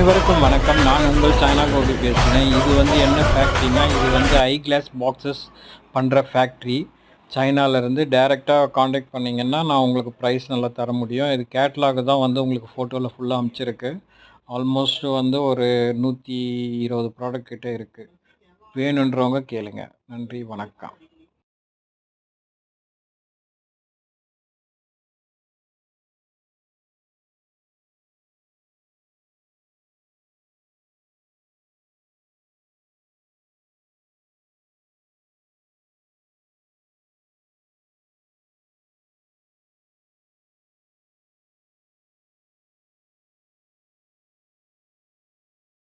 அனைவருக்கும் வணக்கம். நான் உங்கள் சைனா கோபி பேசுகிறேன். இது வந்து என்ன ஃபேக்ட்ரினா, இது வந்து ஐ கிளாஸ் பாக்ஸஸ் பண்ணுற ஃபேக்ட்ரி. சைனாலேருந்து டைரெக்டாக காண்டாக்ட் பண்ணிங்கன்னா நான் உங்களுக்கு ப்ரைஸ் நல்லா தர முடியும். இது கேட்லாக் தான் வந்து உங்களுக்கு ஃபோட்டோவில் ஃபுல்லாக அனுப்பிச்சிருக்கு. ஆல்மோஸ்ட் வந்து ஒரு 120 ப்ராடக்ட் கிட்டே இருக்குது. வேணுன்றவங்க கேளுங்க. நன்றி, வணக்கம்.